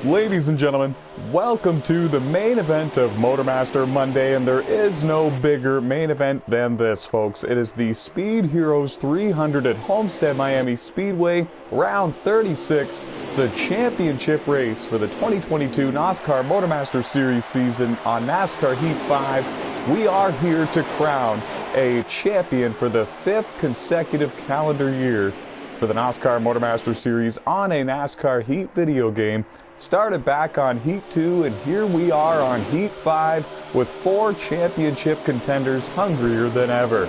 Ladies and gentlemen, welcome to the main event of MotorMaster Monday, and there is no bigger main event than this, folks. It is the Speed Heroes 300 at Homestead-Miami Speedway, round 36, the championship race for the 2022 NASCAR MotorMaster Series season on NASCAR Heat 5. We are here to crown a champion for the 5th consecutive calendar year for the NASCAR MotorMaster Series on a NASCAR Heat video game. Started back on Heat 2, and here we are on Heat 5 with 4 championship contenders hungrier than ever.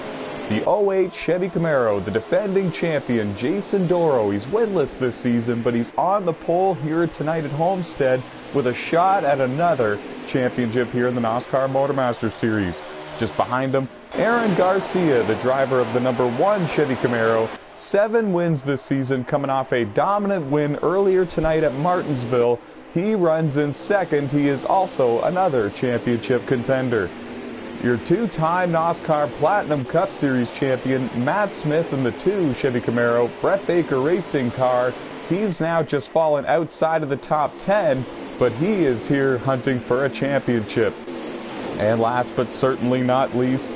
The 08 Chevy Camaro, the defending champion, Jason Dorau. He's winless this season, but he's on the pole here tonight at Homestead with a shot at another championship here in the NASCAR MotorMaster Series. Just behind him, Aaron Garcia, the driver of the #1 Chevy Camaro. 7 wins this season, coming off a dominant win earlier tonight at Martinsville. He runs in second. He is also another championship contender. Your 2-time NASCAR Platinum Cup Series champion, Matt Smith in the 2 Chevy Camaro, Brett Baker racing car. He's now just fallen outside of the top 10, but he is here hunting for a championship. And last but certainly not least,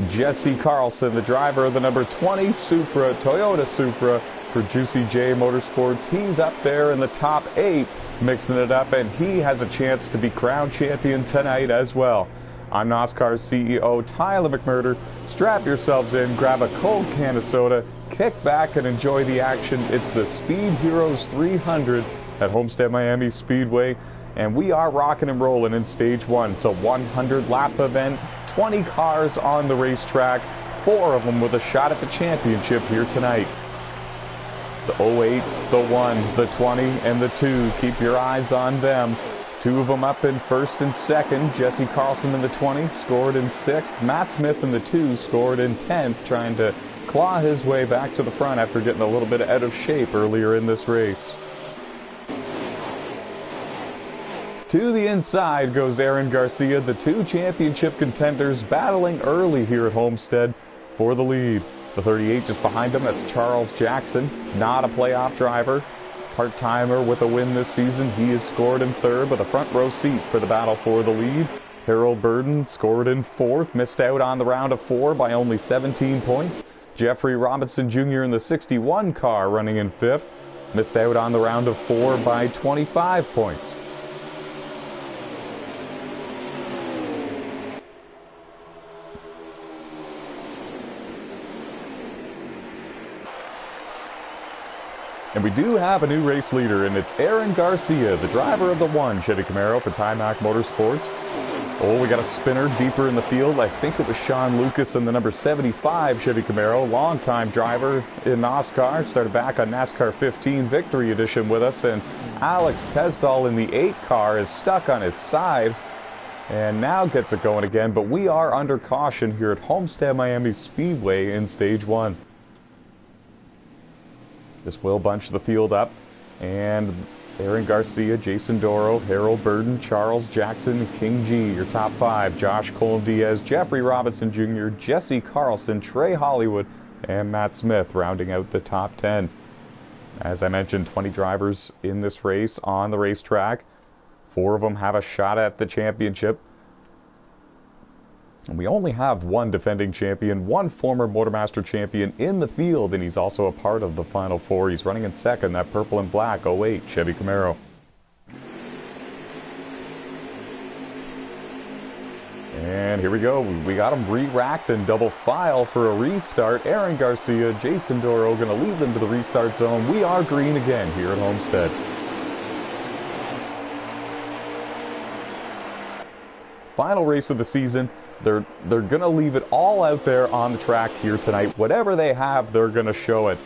Jessie Carlson, the driver of the #20 Supra, Toyota Supra for Juicy J Motorsports. He's up there in the top 8, mixing it up, and he has a chance to be crowned champion tonight as well. I'm NASCAR CEO Tyler McMurder. Strap yourselves in, grab a cold can of soda, kick back and enjoy the action. It's the Speed Heroes 300 at Homestead-Miami Speedway, and we are rocking and rolling in Stage 1. It's a 100-lap event. 20 cars on the racetrack, 4 of them with a shot at the championship here tonight. The 08, the 1, the 20, and the 2. Keep your eyes on them. 2 of them up in 1st and 2nd. Jessie Carlson in the 20 scored in 6th. Matt Smith in the 2 scored in 10th, trying to claw his way back to the front after getting a little bit out of shape earlier in this race. To the inside goes Aaron Garcia, the 2 championship contenders battling early here at Homestead for the lead. The 38 just behind him, that's Charles Jackson, not a playoff driver. Part-timer with a win this season. He is scored in 3rd with a front row seat for the battle for the lead. Harold Burden scored in 4th, missed out on the round of 4 by only 17 points. Jeffrey Robinson Jr. in the 61 car running in 5th, missed out on the round of 4 by 25 points. And we do have a new race leader, and it's Aaron Garcia, the driver of the 1 Chevy Camaro for Timac Motorsports. Oh, we got a spinner deeper in the field. I think it was Sean Lucas in the #75 Chevy Camaro, longtime driver in NASCAR. Started back on NASCAR 15 Victory Edition with us, and Alex Tesdall in the 8 car is stuck on his side and now gets it going again. But we are under caution here at Homestead-Miami Speedway in Stage 1. This will bunch the field up, and it's Aaron Garcia, Jason Dorau, Harold Burden, Charles Jackson, King G, your top 5. Josh Colin-Diaz, Jeffrey Robinson Jr., Jessie Carlson, Trey Hollywood, and Matt Smith rounding out the top 10. As I mentioned, 20 drivers in this race on the racetrack. 4 of them have a shot at the championship. And we only have 1 defending champion, 1 former MotorMaster champion in the field, and he's also a part of the Final 4. He's running in 2nd, that purple and black 08 Chevy Camaro. And here we go. We got them re-racked in double file for a restart. Aaron Garcia, Jason Dorau going to lead them to the restart zone. We are green again here at Homestead. Final race of the season. They're going to leave it all out there on the track here tonight. Whatever they have, they're going to show it.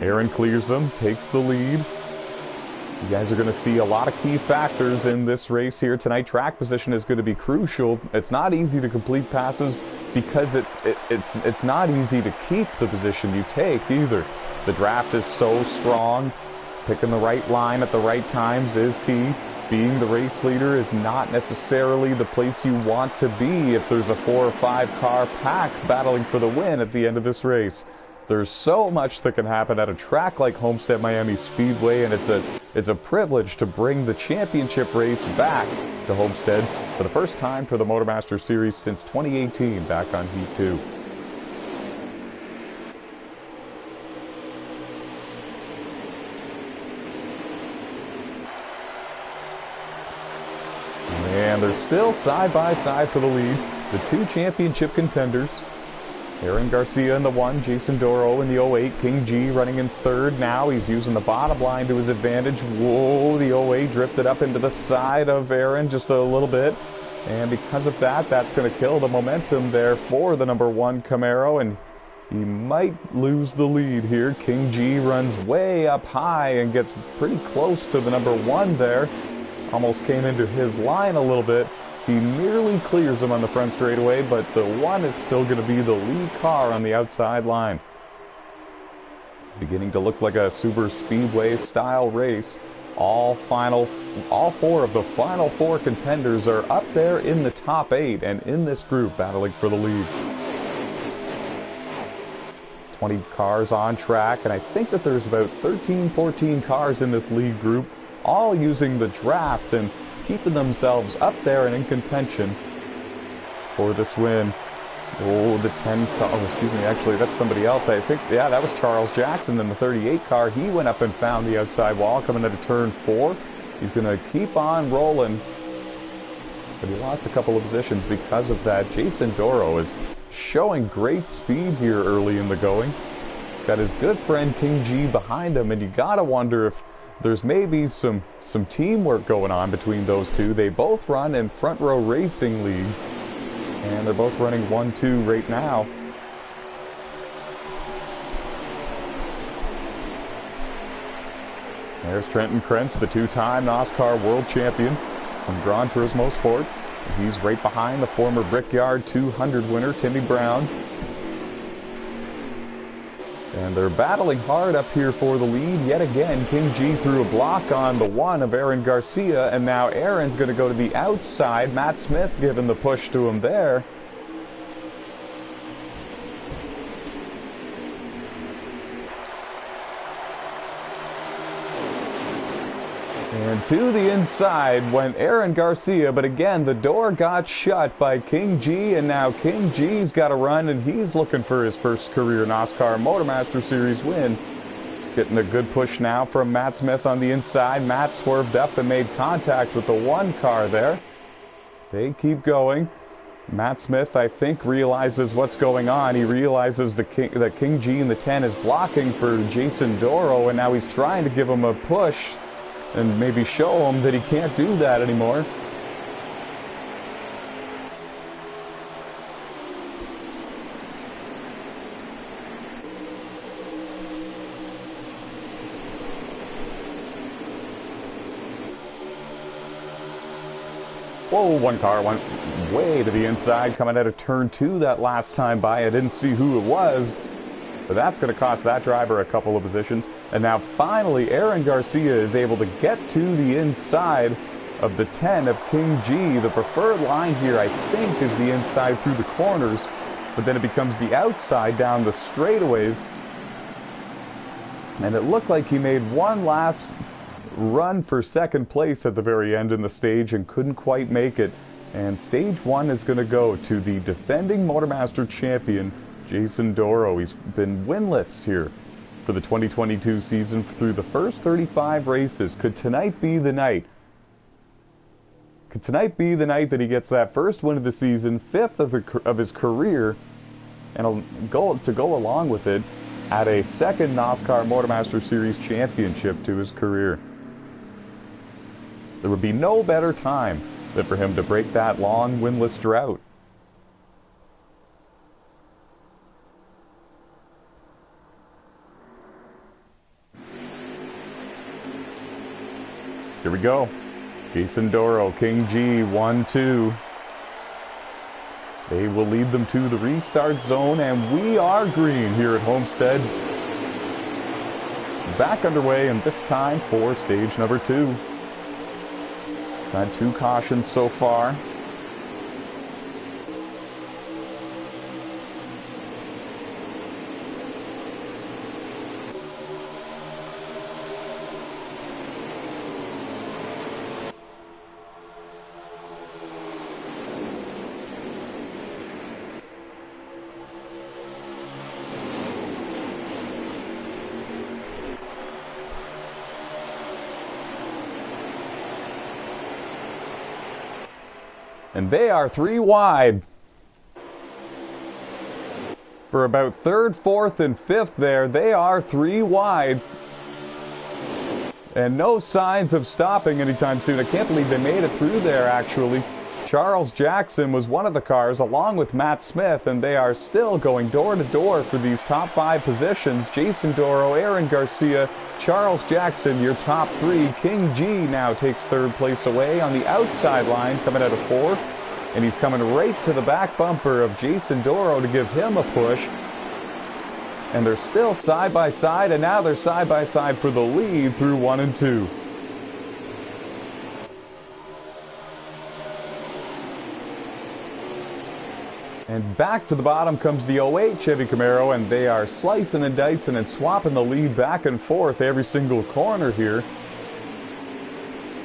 Aaron clears them, takes the lead. You guys are going to see a lot of key factors in this race here tonight. Track position is going to be crucial. It's not easy to complete passes because it's not easy to keep the position you take either. The draft is so strong. Picking the right line at the right times is key. Being the race leader is not necessarily the place you want to be if there's a 4 or 5 car pack battling for the win at the end of this race. There's so much that can happen at a track like Homestead-Miami Speedway, and it's a privilege to bring the championship race back to Homestead for the first time for the MotorMaster Series since 2018, back on Heat 2. And they're still side by side for the lead, the two championship contenders. Aaron Garcia in the 1, Jason Dorau in the 08, King G running in third now. He's using the bottom line to his advantage. Whoa, the 08 drifted up into the side of Aaron just a little bit. And because of that, that's going to kill the momentum there for the number 1 Camaro, and he might lose the lead here. King G runs way up high and gets pretty close to the number 1 there. Almost came into his line a little bit. He nearly clears him on the front straightaway, but the 1 is still going to be the lead car on the outside line. Beginning to look like a super speedway style race. All 4 of the final 4 contenders are up there in the top 8 and in this group battling for the lead. 20 cars on track, and I think that there's about 13-14 cars in this lead group, all using the draft and keeping themselves up there and in contention for this win. Oh, the 10 car, oh, excuse me, actually that's somebody else. I think, yeah, that was Charles Jackson in the 38 car. He went up and found the outside wall coming out of turn 4. He's going to keep on rolling, but he lost a couple of positions because of that. Jason Dorau is showing great speed here early in the going. He's got his good friend King G behind him, and you gotta wonder if there's maybe some teamwork going on between those two. They both run in Front Row Racing League, and they're both running 1-2 right now. There's Trenton Krentz, the 2-time NASCAR World Champion from Gran Turismo Sport. He's right behind the former Brickyard 200 winner, Timmy Brown. And they're battling hard up here for the lead. Yet again, King G threw a block on the 1 of Aaron Garcia, and now Aaron's going to go to the outside. Matt Smith giving the push to him there. And to the inside went Aaron Garcia, but again, the door got shut by King G, and now King G's got to run, and he's looking for his first career NASCAR MotorMaster Series win. He's getting a good push now from Matt Smith on the inside. Matt swerved up and made contact with the 1 car there. They keep going. Matt Smith, I think, realizes what's going on. He realizes that King G in the 10 is blocking for Jason Dorau, and now he's trying to give him a push and maybe show him that he can't do that anymore. Whoa, 1 car went way to the inside coming out of turn 2 that last time by. I didn't see who it was, but that's going to cost that driver a couple of positions. And now finally Aaron Garcia is able to get to the inside of the 10 of King G. The preferred line here, I think, is the inside through the corners, but then it becomes the outside down the straightaways. And it looked like he made one last run for second place at the very end in the stage and couldn't quite make it. And stage 1 is going to go to the defending MotorMaster champion, Jason Dorau. He's been winless here for the 2022 season through the first 35 races. Could tonight be the night? Could tonight be the night that he gets that first win of the season, 5th of his career, and to go along with it, add a second NASCAR MotorMaster Series championship to his career? There would be no better time than for him to break that long winless drought. Here we go. Jason Dorau, King G, 1-2. They will lead them to the restart zone, and we are green here at Homestead. Back underway, and this time for stage number 2. Had 2 cautions so far. And they are 3 wide. For about 3rd, 4th, and 5th there, they are 3 wide. And no signs of stopping anytime soon. I can't believe they made it through there, actually. Charles Jackson was one of the cars, along with Matt Smith, and they are still going door to door for these top 5 positions. Jason Dorau, Aaron Garcia, Charles Jackson, your top 3. King G now takes 3rd place away on the outside line, coming out of 4th. And he's coming right to the back bumper of Jason Dorau to give him a push. And they're still side by side, and now they're side by side for the lead through 1 and 2. And back to the bottom comes the 08 Chevy Camaro, and they are slicing and dicing and swapping the lead back and forth every single corner here.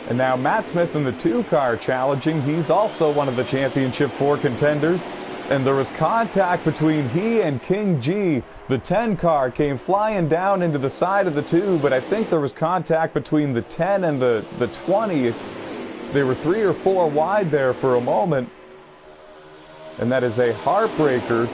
And now Matt Smith in the 2 car challenging. He's also one of the Championship 4 contenders. And there was contact between he and King G. The 10 car came flying down into the side of the 2, but I think there was contact between the 10 and the 20. They were 3 or 4 wide there for a moment. And that is a heartbreaker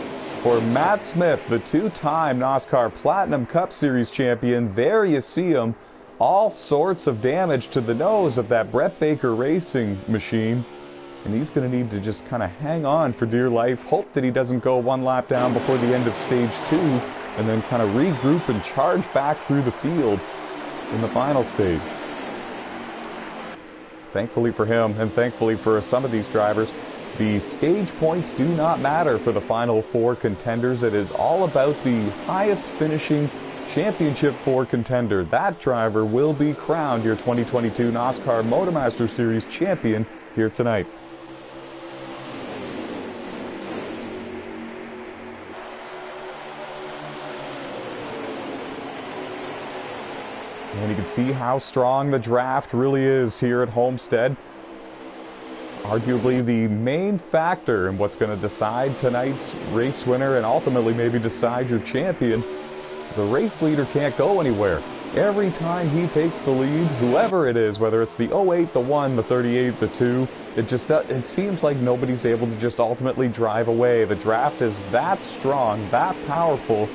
for Matt Smith, the 2-time NASCAR Platinum Cup Series champion. There you see him. All sorts of damage to the nose of that Brett Baker Racing machine. And he's going to need to just kind of hang on for dear life. Hope that he doesn't go 1 lap down before the end of stage 2. And then kind of regroup and charge back through the field in the final stage. Thankfully for him, and thankfully for some of these drivers, the stage points do not matter for the final 4 contenders. It is all about the highest finishing Championship 4 contender. That driver will be crowned your 2022 NASCAR MotorMaster Series champion here tonight. And you can see how strong the draft really is here at Homestead. Arguably the main factor in what's going to decide tonight's race winner and ultimately maybe decide your champion. The race leader can't go anywhere. Every time he takes the lead, whoever it is, whether it's the 08, the 1, the 38, the 2, it seems like nobody's able to just ultimately drive away. The draft is that strong, that powerful.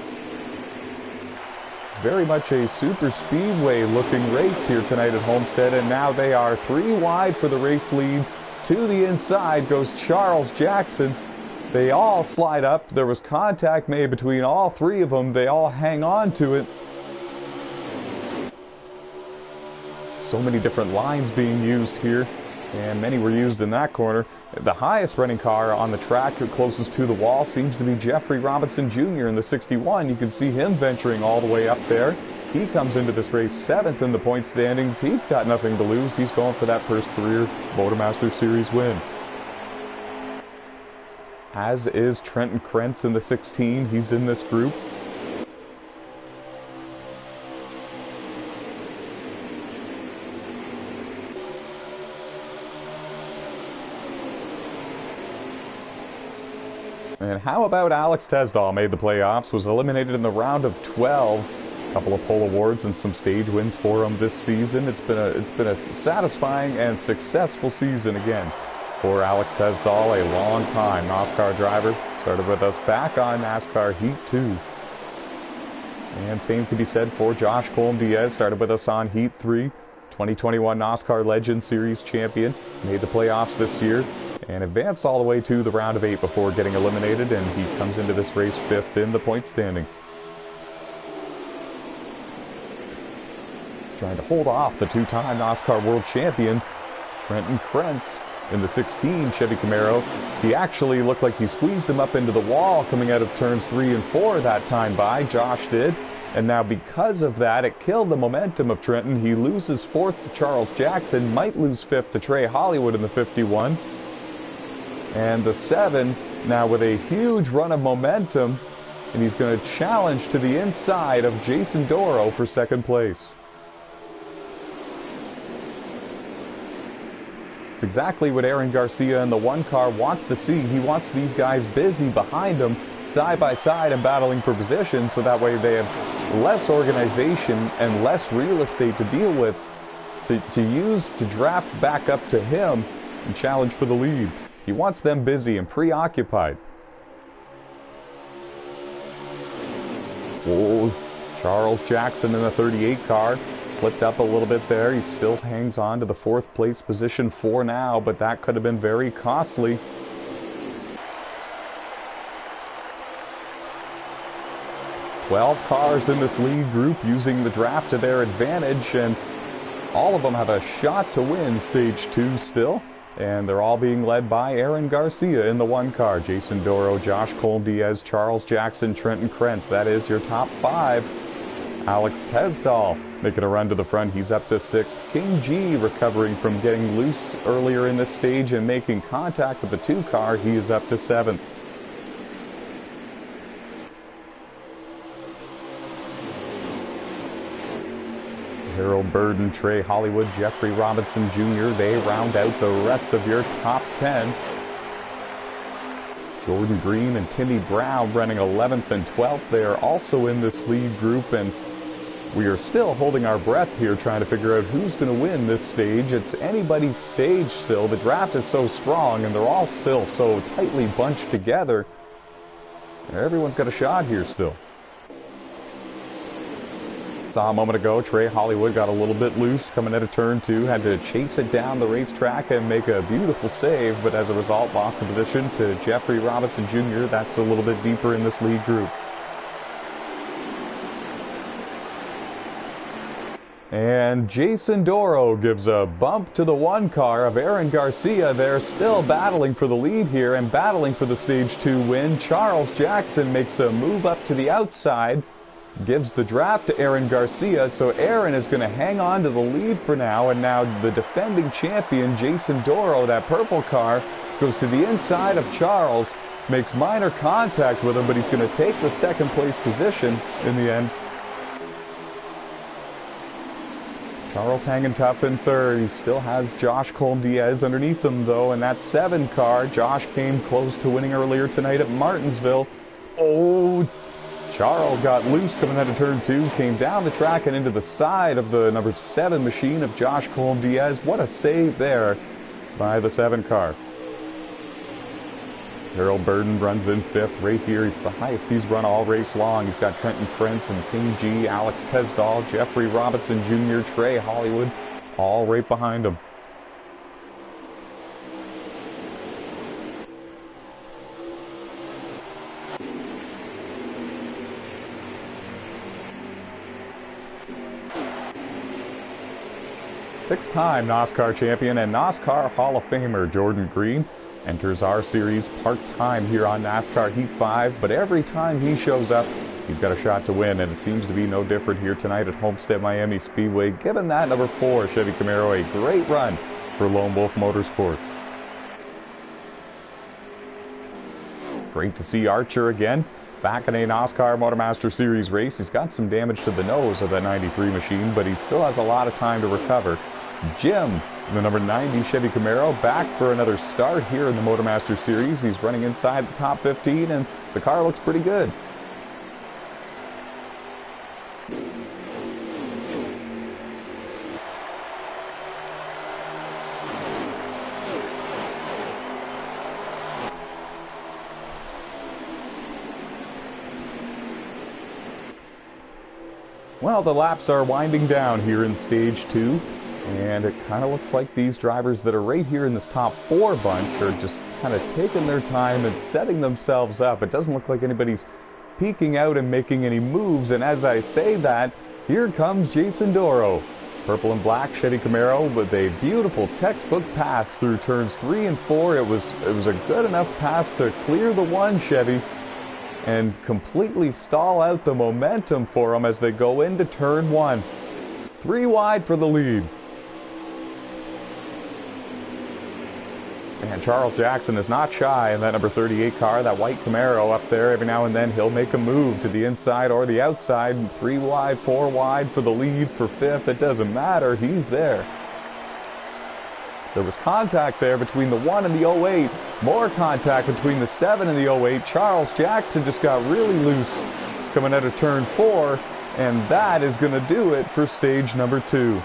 Very much a super speedway looking race here tonight at Homestead, and now they are 3 wide for the race lead. To the inside goes Charles Jackson. They all slide up. There was contact made between all 3 of them. They all hang on to it. So many different lines being used here, and many were used in that corner. The highest running car on the track closest to the wall seems to be Jeffrey Robinson Jr. in the 61. You can see him venturing all the way up there. He comes into this race 7th in the point standings. He's got nothing to lose. He's going for that first career MotorMaster Series win. As is Trenton Krentz in the 16. He's in this group. And how about Alex Tesdahl made the playoffs, was eliminated in the round of 12. A couple of pole awards and some stage wins for him this season. It's been a satisfying and successful season again for Alex Tesdahl, a long-time NASCAR driver. Started with us back on NASCAR Heat 2. And same can be said for Josh Colm-Diaz. Started with us on Heat 3. 2021 NASCAR Legend Series champion. Made the playoffs this year and advanced all the way to the round of 8 before getting eliminated, and he comes into this race 5th in the point standings. Trying to hold off the 2-time NASCAR World Champion, Trenton Krentz, in the 16 Chevy Camaro. He actually looked like he squeezed him up into the wall coming out of turns 3 and 4 that time by. Josh did. And now because of that, it killed the momentum of Trenton. He loses 4th to Charles Jackson, might lose 5th to Trey Hollywood in the 51. And the 7 now with a huge run of momentum, and he's going to challenge to the inside of Jason Dorau for 2nd place. It's exactly what Aaron Garcia in the 1 car wants to see. He wants these guys busy behind him, side by side and battling for position, so that way they have less organization and less real estate to deal with to use to draft back up to him and challenge for the lead. He wants them busy and preoccupied. Oh, Charles Jackson in the 38 car. Slipped up a little bit there. He still hangs on to the 4th place position for now, but that could have been very costly. "12 cars in this lead group using the draft to their advantage, and all of them have a shot to win Stage 2 still. And they're all being led by Aaron Garcia in the 1 car. Jason Dorau, Josh Colm-Diaz, Charles Jackson, Trenton Krentz. That is your top 5. Alex Tesdahl making a run to the front. He's up to 6th. King G recovering from getting loose earlier in this stage and making contact with the 2 car. He is up to 7th. Harold Burden, Trey Hollywood, Jeffrey Robinson Jr., they round out the rest of your top 10. Jordan Green and Timmy Brown running 11th and 12th. They are also in this lead group, and we are still holding our breath here trying to figure out who's going to win this stage. It's anybody's stage still. The draft is so strong, and they're all still so tightly bunched together. Everyone's got a shot here still. Saw a moment ago, Trey Hollywood got a little bit loose coming out of turn 2, had to chase it down the racetrack and make a beautiful save, but as a result lost the position to Jeffrey Robinson Jr. That's a little bit deeper in this lead group. And Jason Dorau gives a bump to the 1 car of Aaron Garcia. They're still battling for the lead here and battling for the Stage 2 win. Charles Jackson makes a move up to the outside, gives the draft to Aaron Garcia, so Aaron is going to hang on to the lead for now, and now the defending champion, Jason Dorau, that purple car, goes to the inside of Charles, makes minor contact with him, but he's going to take the 2nd place position in the end. Charles hanging tough in 3rd. He still has Josh Colm-Diaz underneath him, though, and that 7 car. Josh came close to winning earlier tonight at Martinsville. Oh, Charles got loose coming out of turn 2, came down the track and into the side of the number 7 machine of Josh Colm-Diaz. What a save there by the 7 car. Harold Burden runs in 5th. Right here, he's the highest he's run all race long. He's got Trenton Krentz and King G, Alex Tesdahl, Jeffrey Robinson Jr., Trey Hollywood, all right behind him. Six-time NASCAR champion and NASCAR Hall of Famer Jordan Green enters our series part-time here on NASCAR Heat 5, but every time he shows up, he's got a shot to win, and it seems to be no different here tonight at Homestead-Miami Speedway, given that number 4 Chevy Camaro a great run for Lone Wolf Motorsports. Great to see Archer again, back in a NASCAR MotorMaster Series race. He's got some damage to the nose of that 93 machine, but he still has a lot of time to recover. Jim, the number 90 Chevy Camaro, back for another start here in the MotorMaster Series. He's running inside the top 15, and the car looks pretty good. Well, the laps are winding down here in Stage 2, and it kind of looks like these drivers that are right here in this top 4 bunch are just kind of taking their time and setting themselves up. It doesn't look like anybody's peeking out and making any moves, and as I say that, here comes Jason Dorau. Purple and black Chevy Camaro with a beautiful textbook pass through turns 3 and 4. It was a good enough pass to clear the 1 Chevy and completely stall out the momentum for them as they go into turn 1. 3 wide for the lead. And Charles Jackson is not shy in that number 38 car, that white Camaro up there. Every now and then he'll make a move to the inside or the outside. 3 wide, 4 wide for the lead for 5th. It doesn't matter. He's there. There was contact there between the 1 and the 08. More contact between the 7 and the 08. Charles Jackson just got really loose coming out of turn 4, and that is going to do it for stage number 2.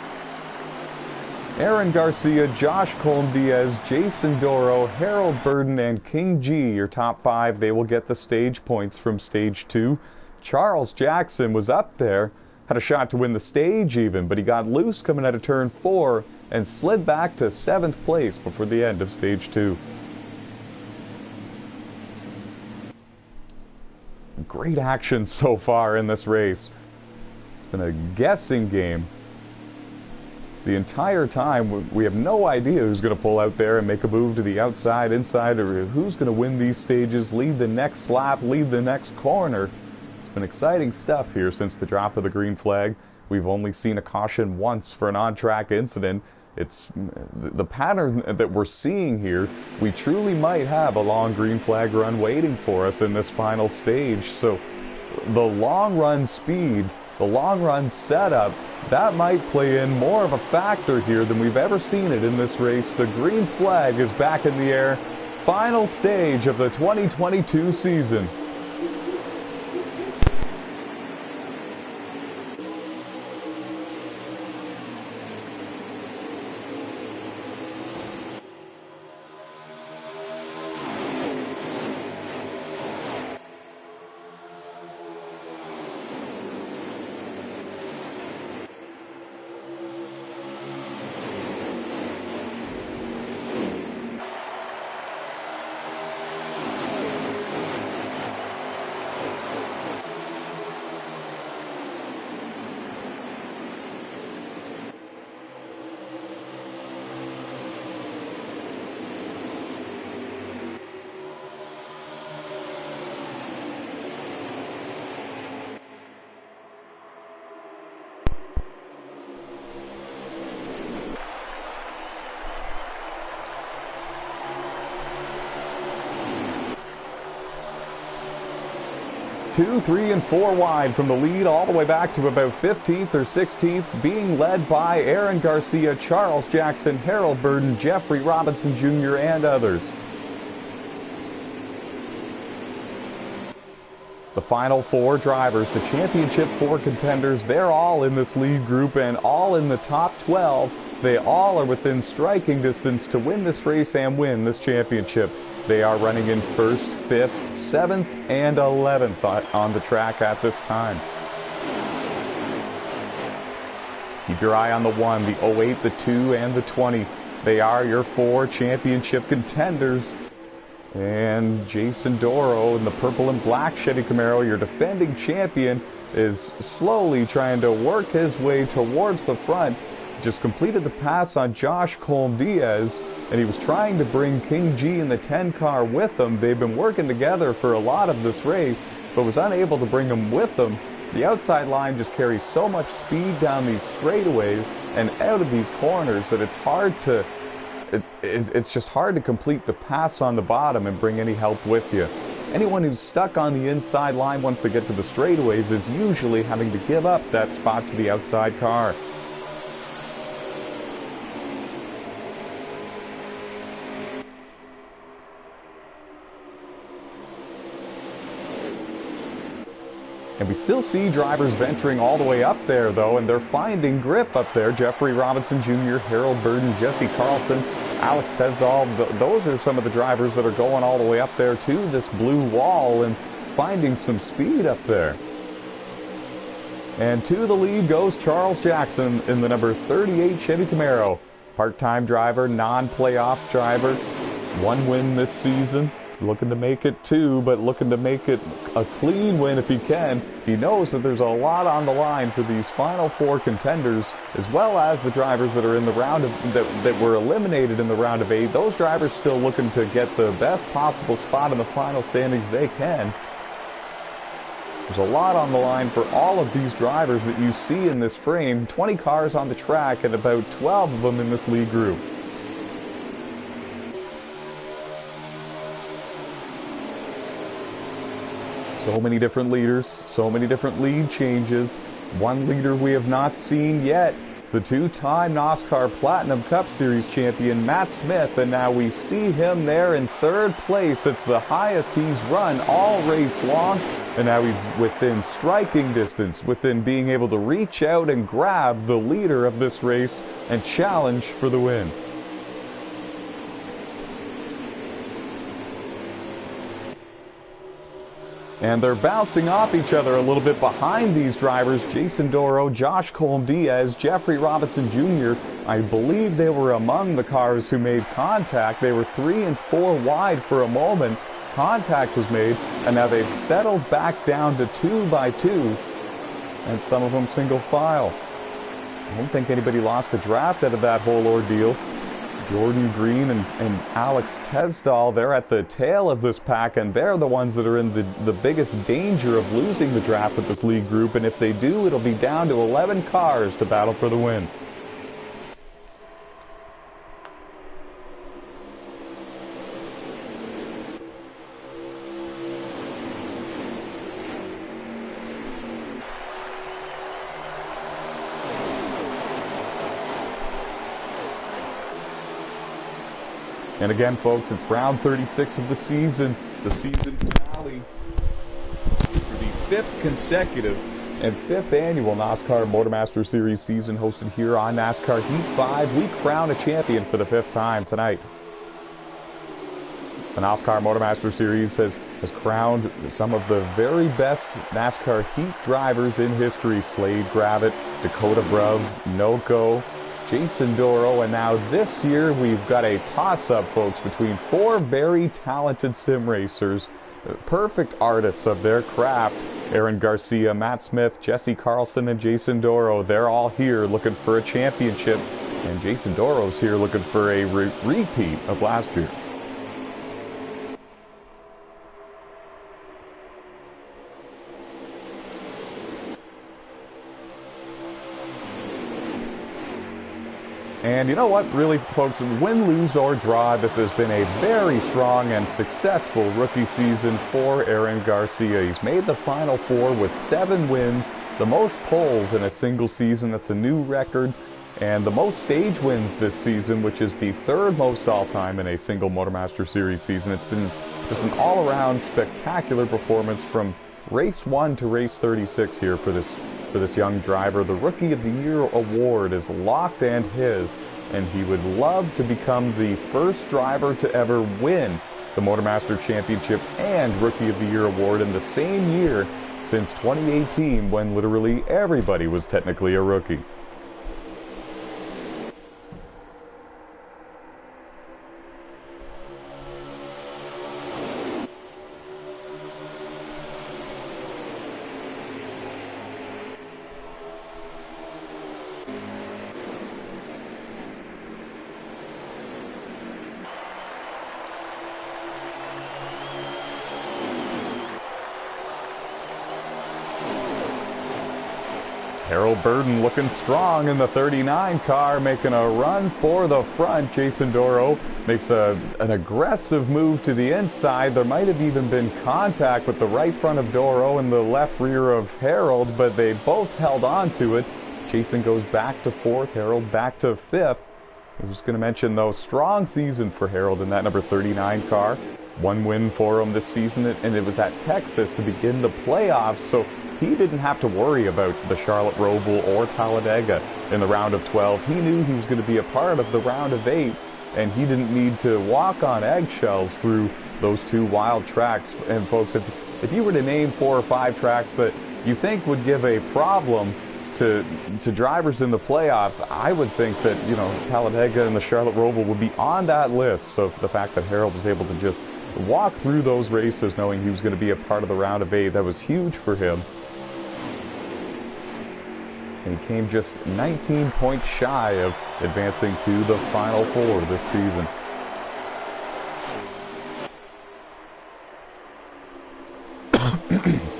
Aaron Garcia, Josh Colm-Diaz, Jason Dorau, Harold Burden, and King G, your top 5. They will get the stage points from Stage 2. Charles Jackson was up there, had a shot to win the stage even, but he got loose coming out of turn 4 and slid back to 7th place before the end of Stage 2. Great action so far in this race. It's been a guessing game the entire time. We have no idea who's going to pull out there and make a move to the outside, inside, or who's going to win these stages, lead the next lap, lead the next corner. It's been exciting stuff here since the drop of the green flag. We've only seen a caution once for an on-track incident. It's the pattern that we're seeing here. We truly might have a long green flag run waiting for us in this final stage. So the long run speed, the long run setup, that might play in more of a factor here than we've ever seen it in this race. The green flag is back in the air. Final stage of the 2022 season. Two, 3, and 4 wide from the lead all the way back to about 15th or 16th, being led by Aaron Garcia, Charles Jackson, Harold Burden, Jeffrey Robinson Jr., and others. The final 4 drivers, the championship 4 contenders, they're all in this lead group and all in the top 12. They all are within striking distance to win this race and win this championship. They are running in 1st, 5th, 7th, and 11th on the track at this time. Keep your eye on the 1, the 08, the 2, and the 20. They are your 4 championship contenders. And Jason Dorau in the purple and black Chevy Camaro, your defending champion, is slowly trying to work his way towards the front. Just completed the pass on Josh Colm-Diaz, and he was trying to bring King G in the 10 car with him. They've been working together for a lot of this race, but was unable to bring him with them. The outside line just carries so much speed down these straightaways and out of these corners that it's hard to, it's just hard to complete the pass on the bottom and bring any help with you. Anyone who's stuck on the inside line once they get to the straightaways is usually having to give up that spot to the outside car. And we still see drivers venturing all the way up there, though, and they're finding grip up there. Jeffrey Robinson Jr., Harold Burden, Jessie Carlson, Alex Tesdall, those are some of the drivers that are going all the way up there to this blue wall and finding some speed up there. And to the lead goes Charles Jackson in the number 38 Chevy Camaro. Part-time driver, non-playoff driver, 1 win this season. Looking to make it 2, but looking to make it a clean win if he can. He knows that there's a lot on the line for these final 4 contenders, as well as the drivers that are in the round of, that were eliminated in the round of 8. Those drivers still looking to get the best possible spot in the final standings they can. There's a lot on the line for all of these drivers that you see in this frame. 20 cars on the track and about 12 of them in this lead group. So many different leaders, so many different lead changes. One leader we have not seen yet, the 2-time NASCAR Platinum Cup Series champion, Matt Smith, and now we see him there in 3rd place. It's the highest he's run all race long. And now he's within striking distance, within being able to reach out and grab the leader of this race and challenge for the win. And they're bouncing off each other a little bit behind these drivers. Jason Dorau, Josh Colm-Diaz, Jeffrey Robinson Jr. I believe they were among the cars who made contact. They were 3 and 4 wide for a moment. Contact was made, and now they've settled back down to 2 by 2, and some of them single file. I don't think anybody lost the draft out of that whole ordeal. Jordan Green and Alex Tesdall, they're at the tail of this pack, and they're the ones that are in the biggest danger of losing the draft with this lead group, and if they do, it'll be down to 11 cars to battle for the win. And again, folks, it's round 36 of the season finale for the 5th consecutive and 5th annual NASCAR MotorMaster Series season, hosted here on NASCAR Heat 5. We crown a champion for the 5th time tonight. The NASCAR MotorMaster Series has crowned some of the very best NASCAR Heat drivers in history. Slade Gravitt, Dakota Bruv, Noko, Jason Dorau, and now this year we've got a toss-up, folks, between 4 very talented sim racers, perfect artists of their craft. Aaron Garcia, Matt Smith, Jessie Carlson, and Jason Dorau, they're all here looking for a championship, and Jason Dorau's here looking for a repeat of last year. And you know what, really, folks, win, lose, or draw, this has been a very strong and successful rookie season for Aaron Garcia. He's made the Final Four with 7 wins, the most poles in a single season. That's a new record, and the most stage wins this season, which is the 3rd most all-time in a single MotorMaster Series season. It's been just an all-around spectacular performance from race 1 to race 36 here for this young driver. The Rookie of the Year award is locked and his, and he would love to become the first driver to ever win the MotorMaster Championship and Rookie of the Year award in the same year since 2018, when literally everybody was technically a rookie. Harold Burden looking strong in the 39 car, making a run for the front. Jason Dorau makes an aggressive move to the inside. There might have even been contact with the right front of Dorau and the left rear of Harold, but they both held on to it. Jason goes back to 4th, Harold back to 5th. I was going to mention, though, strong season for Harold in that number 39 car. 1 win for him this season, and it was at Texas to begin the playoffs, so he didn't have to worry about the Charlotte Roval or Talladega in the round of 12. He knew he was going to be a part of the round of 8, and he didn't need to walk on eggshells through those 2 wild tracks. And folks, if you were to name 4 or 5 tracks that you think would give a problem to drivers in the playoffs, I would think that, you know, Talladega and the Charlotte Roval would be on that list. So the fact that Harold was able to just walk through those races knowing he was going to be a part of the round of 8, that was huge for him. And he came just 19 points shy of advancing to the Final Four this season.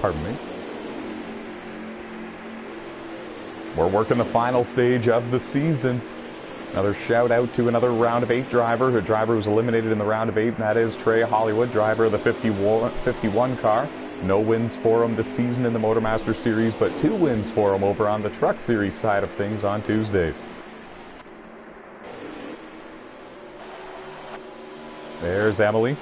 Pardon me. We're working the final stage of the season. Another shout out to another round of 8 driver. A driver who was eliminated in the round of 8, and that is Trey Hollywood, driver of the 51 car. No wins for him this season in the MotorMaster Series, but 2 wins for him over on the Truck Series side of things on Tuesdays. There's Emily.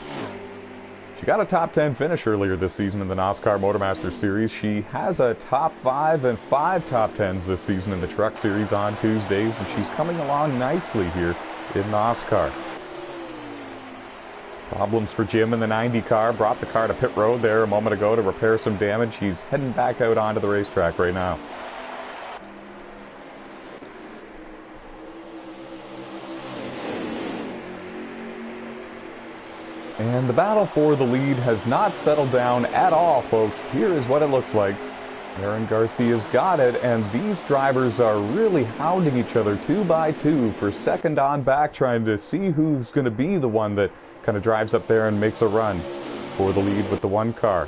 She got a top 10 finish earlier this season in the NASCAR MotorMaster Series. She has a top 5 and 5 top 10s this season in the Truck Series on Tuesdays, and she's coming along nicely here in NASCAR. Problems for Jim in the 90 car. Brought the car to pit road there a moment ago to repair some damage. He's heading back out onto the racetrack right now. And the battle for the lead has not settled down at all, folks. Here is what it looks like. Aaron Garcia's got it, and these drivers are really hounding each other 2 by 2 for second on back, trying to see who's going to be the one that kind of drives up there and makes a run for the lead with the one car.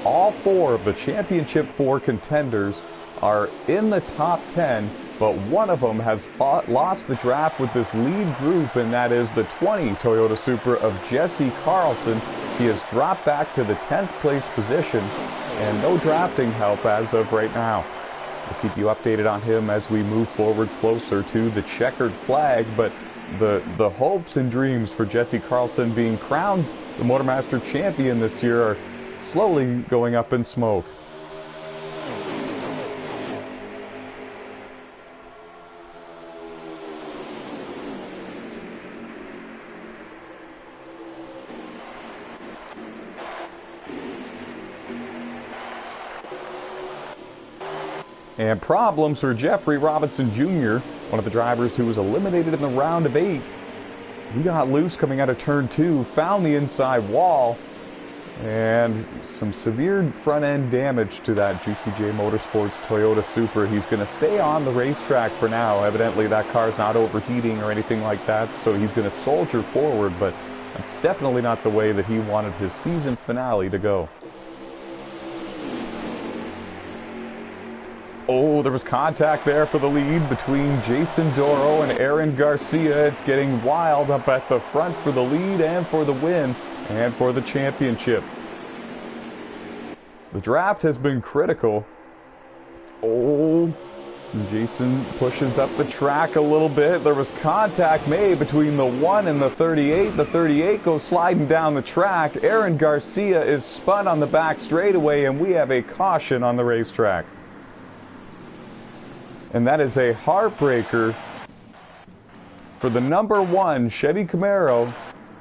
All 4 of the Championship 4 contenders are in the top 10, but one of them has lost the draft with this lead group, and that is the 20 Toyota Supra of Jessie Carlson. He has dropped back to the 10th place position, and no drafting help as of right now. We'll keep you updated on him as we move forward closer to the checkered flag, but the hopes and dreams for Jessie Carlson being crowned the MotorMaster champion this year are slowly going up in smoke. And problems for Jeffrey Robinson Jr., one of the drivers who was eliminated in the round of 8. He got loose coming out of turn 2, found the inside wall, and some severe front-end damage to that GCJ Motorsports Toyota Supra. He's going to stay on the racetrack for now. Evidently that car's not overheating or anything like that, so he's going to soldier forward, but that's definitely not the way that he wanted his season finale to go. Oh, there was contact there for the lead between Jason Dorau and Aaron Garcia. It's getting wild up at the front for the lead and for the win and for the championship. The draft has been critical. Oh, Jason pushes up the track a little bit. There was contact made between the 1 and the 38. The 38 goes sliding down the track. Aaron Garcia is spun on the back straightaway, and we have a caution on the racetrack. And that is a heartbreaker for the number 1 Chevy Camaro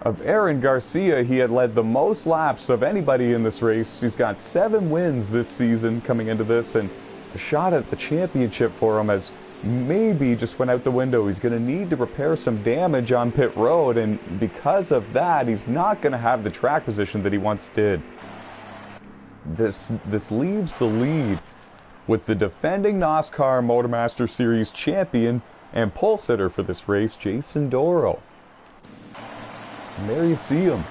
of Aaron Garcia. He had led the most laps of anybody in this race. He's got 7 wins this season coming into this, and a shot at the championship for him has maybe just went out the window. He's going to need to repair some damage on pit road, and because of that, he's not going to have the track position that he once did. This leaves the lead with the defending NASCAR MotorMaster Series champion and pole sitter for this race, Jason Dorau. And there you see him.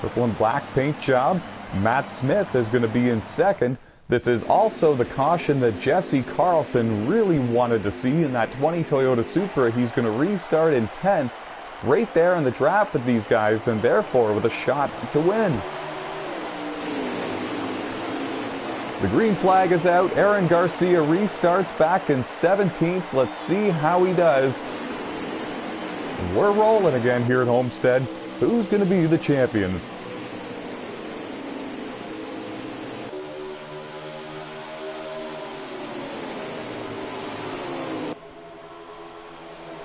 Purple and black paint job. Matt Smith is going to be in second. This is also the caution that Jessie Carlson really wanted to see in that 20 Toyota Supra. He's going to restart in 10th, right there in the draft with these guys, and therefore with a shot to win. The green flag is out. Aaron Garcia restarts back in 17th. Let's see how he does. We're rolling again here at Homestead. Who's going to be the champion?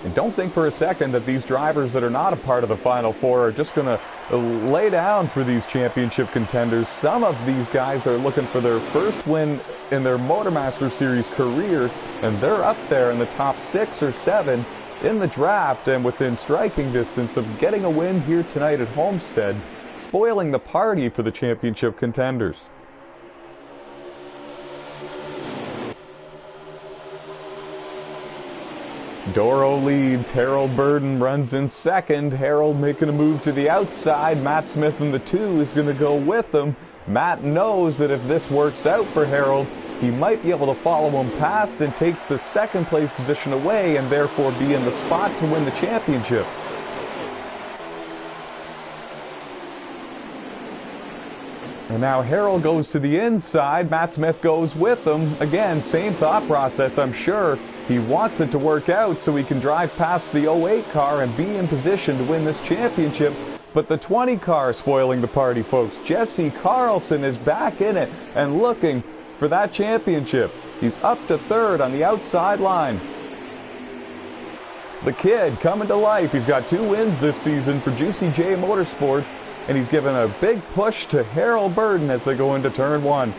And don't think for a second that these drivers that are not a part of the Final Four are just going to lay down for these championship contenders. Some of these guys are looking for their first win in their MotorMaster Series career, and they're up there in the top 6 or 7 in the draft and within striking distance of getting a win here tonight at Homestead, spoiling the party for the championship contenders. Dorau leads. Harold Burden runs in second. Harold making a move to the outside. Matt Smith in the 2 is going to go with him. Matt knows that if this works out for Harold, he might be able to follow him past and take the second place position away and therefore be in the spot to win the championship. And now Harold goes to the inside. Matt Smith goes with him. Again, same thought process, I'm sure. He wants it to work out so he can drive past the 08 car and be in position to win this championship. But the 20 car is spoiling the party, folks. Jessie Carlson is back in it and looking for that championship. He's up to third on the outside line. The kid coming to life. He's got 2 wins this season for Juicy J Motorsports, and he's given a big push to Harold Burden as they go into turn 1.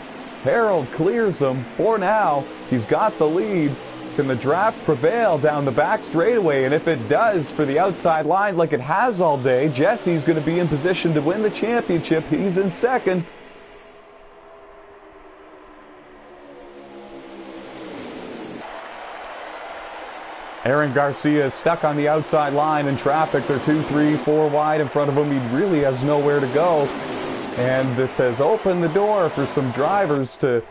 Harold clears him for now. He's got the lead. Can the draft prevail down the back straightaway? And if it does for the outside line like it has all day, Jesse's going to be in position to win the championship. He's in second. Aaron Garcia is stuck on the outside line in traffic. They're 2, 3, 4 wide in front of him. He really has nowhere to go. And this has opened the door for some drivers to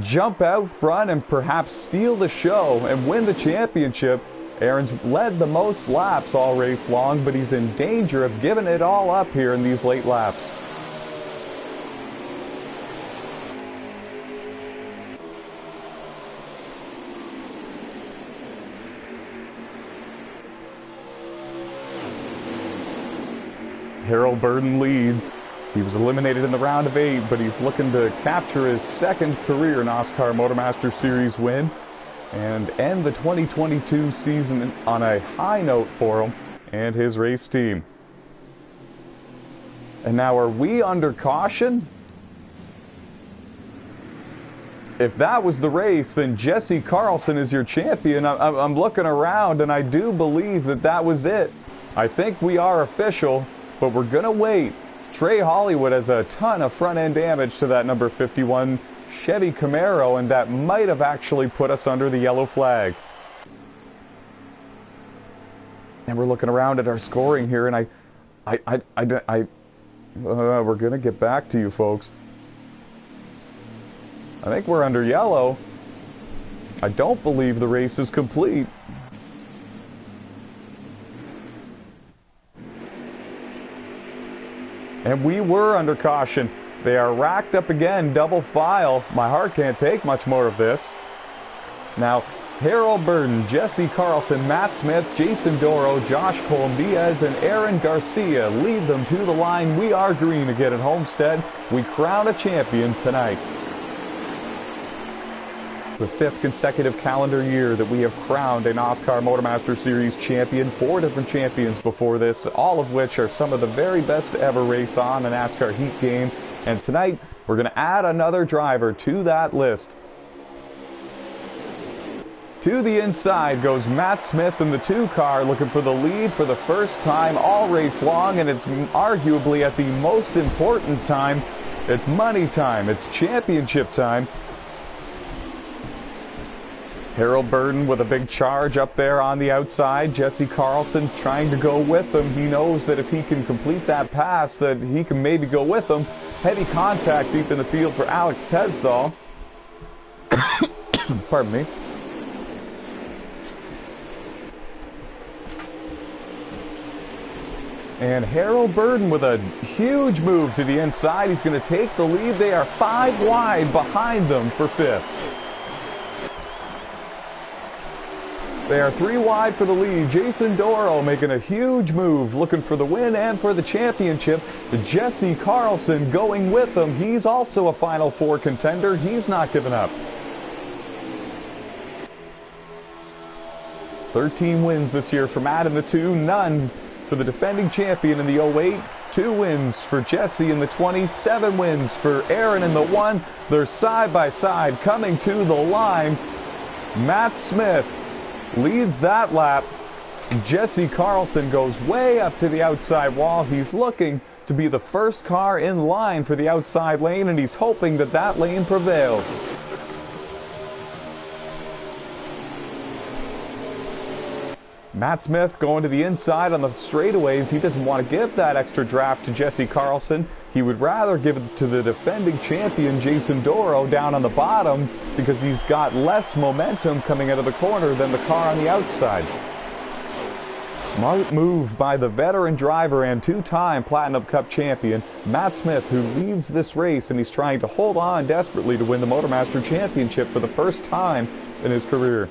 jump out front and perhaps steal the show and win the championship. Aaron's led the most laps all race long, but he's in danger of giving it all up here in these late laps. Harold Burden leads. He was eliminated in the round of 8, but he's looking to capture his second career NASCAR MotorMaster Series win and end the 2022 season on a high note for him and his race team. And now, are we under caution? If that was the race, then Jessie Carlson is your champion. I'm looking around, and I do believe that that was it. I think we are official, but we're going to wait. Trey Hollywood has a ton of front-end damage to that number 51 Chevy Camaro, and that might have actually put us under the yellow flag. And we're looking around at our scoring here, and we're going to get back to you, folks. I think we're under yellow. I don't believe the race is complete. And we were under caution. They are racked up again, double file. My heart can't take much more of this. Now, Harold Burden, Jessie Carlson, Matt Smith, Jason Dorau, Josh Colombias, and Aaron Garcia lead them to the line. We are green again at Homestead. We crown a champion tonight. The 5th consecutive calendar year that we have crowned a NASCAR MotorMaster Series champion. 4 different champions before this, all of which are some of the very best to ever race on the NASCAR Heat game. And tonight, we're going to add another driver to that list. To the inside goes Matt Smith in the 2 car, looking for the lead for the first time all race long, and it's arguably at the most important time. It's money time. It's championship time. Harold Burden with a big charge up there on the outside. Jessie Carlson's trying to go with him. He knows that if he can complete that pass, that he can maybe go with him. Heavy contact deep in the field for Alex Tesdall. Pardon me. And Harold Burden with a huge move to the inside. He's going to take the lead. They are 5 wide behind them for 5th. They are 3 wide for the lead. Jason Dorau making a huge move, looking for the win and for the championship. Jessie Carlson going with them. He's also a Final 4 contender. He's not giving up. 13 wins this year for Matt in the 2, none for the defending champion in the 08. 2 wins for Jessie in the 20, 7 wins for Aaron in the 1. They're side by side coming to the line. Matt Smith leads that lap. Jessie Carlson goes way up to the outside wall. He's looking to be the first car in line for the outside lane, and he's hoping that that lane prevails. Matt Smith going to the inside on the straightaways. He doesn't want to give that extra draft to Jessie Carlson. He would rather give it to the defending champion, Jason Dorau, down on the bottom because he's got less momentum coming out of the corner than the car on the outside. Smart move by the veteran driver and 2-time Platinum Cup champion, Matt Smith, who leads this race, and he's trying to hold on desperately to win the MotorMaster Championship for the first time in his career.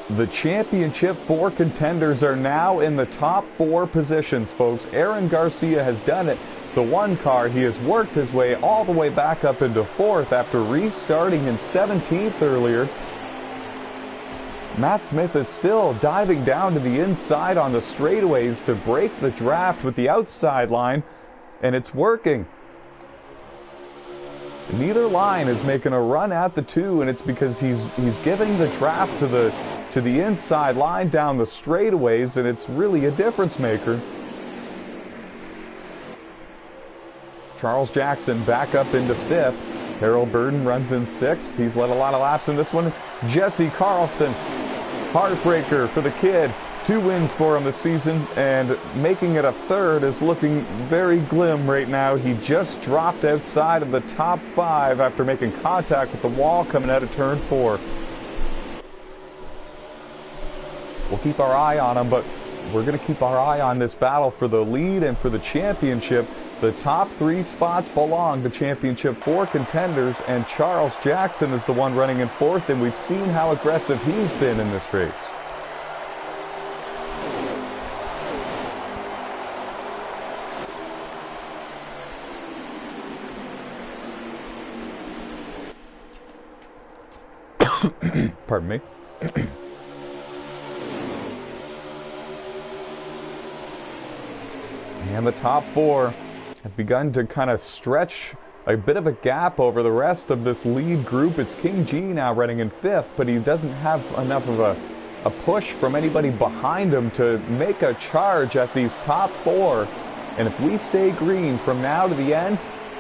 The championship 4 contenders are now in the top 4 positions, folks. Garcia has done it. The one car, he has worked his way all the way back up into 4th after restarting in 17th earlier. Matt Smith is still diving down to the inside on the straightaways to break the draft with the outside line, and it's working. Neither line is making a run at the 2, and it's because he's giving the draft to the inside line down the straightaways, and it's really a difference maker. Charles Jackson back up into 5th. Harold Burden runs in 6th. He's led a lot of laps in this one. Jessie Carlson, heartbreaker for the kid. 2 wins for him this season, and making it a 3rd is looking very glim right now. He just dropped outside of the top 5 after making contact with the wall coming out of turn 4. We'll keep our eye on him, but we're going to keep our eye on this battle for the lead and for the championship. The top 3 spots belong to championship 4 contenders, and Charles Jackson is the one running in 4th, and we've seen how aggressive he's been in this race. Pardon me. And the top 4 have begun to kind of stretch a bit of a gap over the rest of this lead group. It's King G now running in 5th, but he doesn't have enough of a push from anybody behind him to make a charge at these top 4. And if we stay green from now to the end,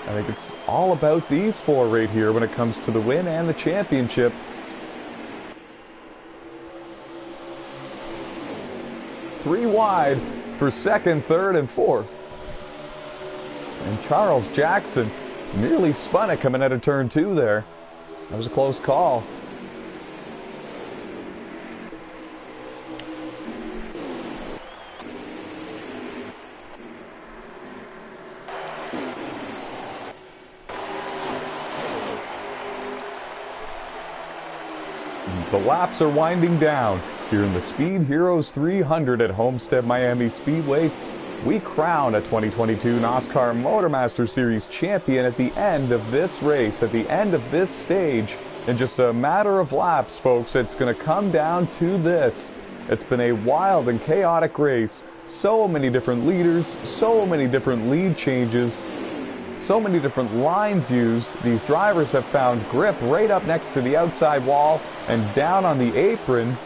I think it's all about these 4 right here when it comes to the win and the championship. Three wide for 2nd, 3rd, and 4th. And Charles Jackson nearly spun it coming out of turn 2 there. That was a close call. The laps are winding down here in the Speed Heroes 300 at Homestead-Miami Speedway. We crown a 2022 NASCAR MotorMaster Series champion at the end of this race, at the end of this stage. In just a matter of laps, folks, it's going to come down to this. It's been a wild and chaotic race. So many different leaders, so many different lead changes, so many different lines used. These drivers have found grip right up next to the outside wall and down on the apron.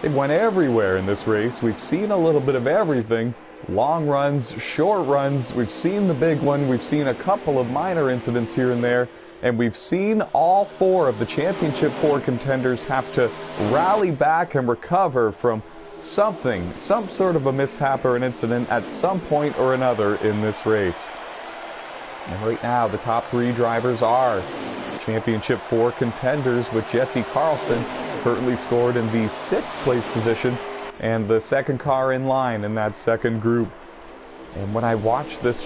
They went everywhere in this race. We've seen a little bit of everything. Long runs, short runs. We've seen the big one. We've seen a couple of minor incidents here and there. And we've seen all 4 of the championship 4 contenders have to rally back and recover from something, some sort of a mishap or an incident at some point or another in this race. And right now, the top 3 drivers are championship 4 contenders, with Jessie Carlson currently scored in the 6th place position and the 2nd car in line in that 2nd group. And when I watch this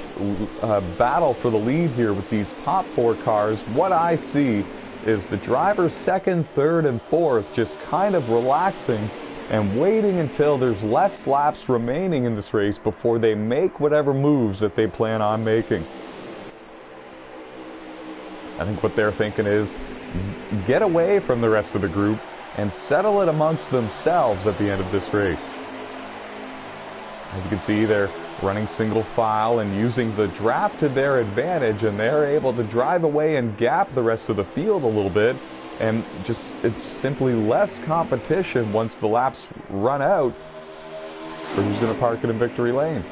battle for the lead here with these top 4 cars, what I see is the drivers 2nd, 3rd, and 4th just kind of relaxing and waiting until there's less laps remaining in this race before they make whatever moves that they plan on making. I think what they're thinking is get away from the rest of the group and settle it amongst themselves at the end of this race. As you can see, they're running single file and using the draft to their advantage, and they're able to drive away and gap the rest of the field a little bit, and just it's simply less competition once the laps run out for who's going to park it in victory lane.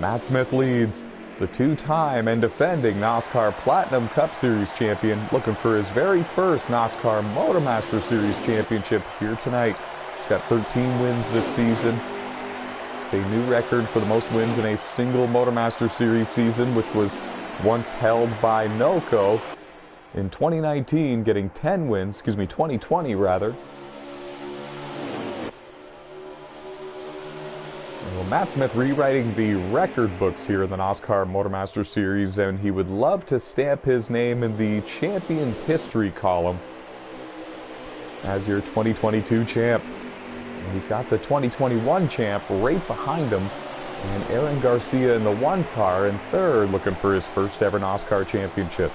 Matt Smith leads. The 2-time and defending NASCAR Platinum Cup Series champion, looking for his very first NASCAR MotorMaster Series championship here tonight. He's got 13 wins this season. It's a new record for the most wins in a single MotorMaster Series season, which was once held by NOCO in 2019, getting 10 wins, 2020 rather. Well, Matt Smith rewriting the record books here in the NASCAR MotorMaster Series, and he would love to stamp his name in the Champions History column. as your 2022 champ. And he's got the 2021 champ right behind him, and Aaron Garcia in the 1 car in 3rd, looking for his first ever NASCAR championship.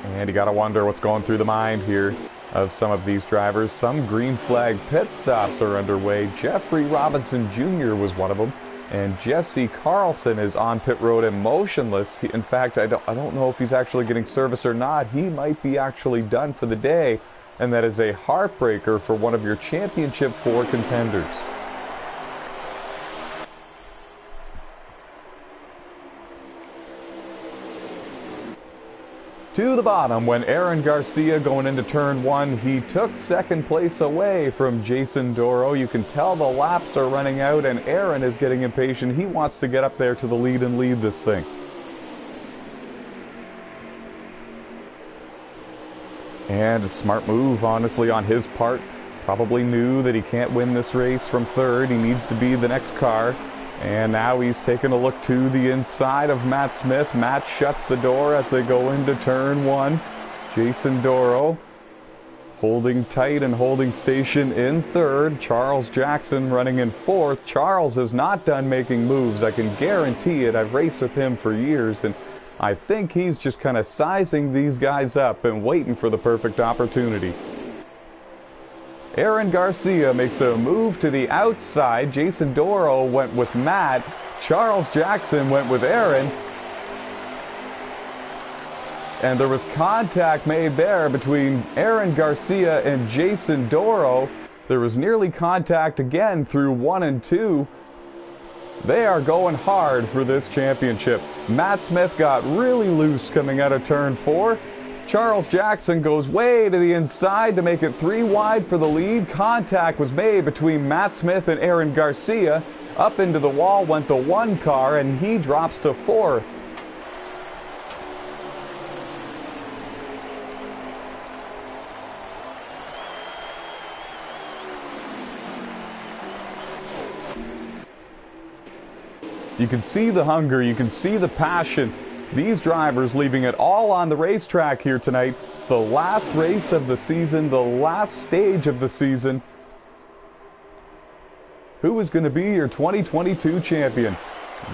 And you gotta wonder what's going through the mind here of some of these drivers. Some green flag pit stops are underway. Jeffrey Robinson Jr. was one of them, and Jessie Carlson is on pit road and motionless. In fact, I don't know if he's actually getting service or not. He might be actually done for the day, and that is a heartbreaker for one of your Championship 4 contenders. To the bottom, when Aaron Garcia going into turn 1, he took 2nd place away from Jason Dorau. You can tell the laps are running out, and Aaron is getting impatient. He wants to get up there to the lead and lead this thing. And a smart move, honestly, on his part. Probably knew that he can't win this race from 3rd. He needs to be the next car. And now he's taking a look to the inside of Matt Smith. Matt shuts the door as they go into turn 1. Jason Dorau holding tight and holding station in 3rd. Charles Jackson running in 4th. Charles is not done making moves. I can guarantee it. I've raced with him for years, and I think he's just kind of sizing these guys up and waiting for the perfect opportunity. Aaron Garcia makes a move to the outside. Jason Dorau went with Matt. Charles Jackson went with Aaron. And there was contact made there between Aaron Garcia and Jason Dorau. There was nearly contact again through 1 and 2. They are going hard for this championship. Matt Smith got really loose coming out of turn 4. Charles Jackson goes way to the inside to make it 3 wide for the lead. Contact was made between Matt Smith and Aaron Garcia. Up into the wall went the 1 car, and he drops to 4th. You can see the hunger, you can see the passion. These drivers leaving it all on the racetrack here tonight. It's the last race of the season, the last stage of the season. Who is going to be your 2022 champion?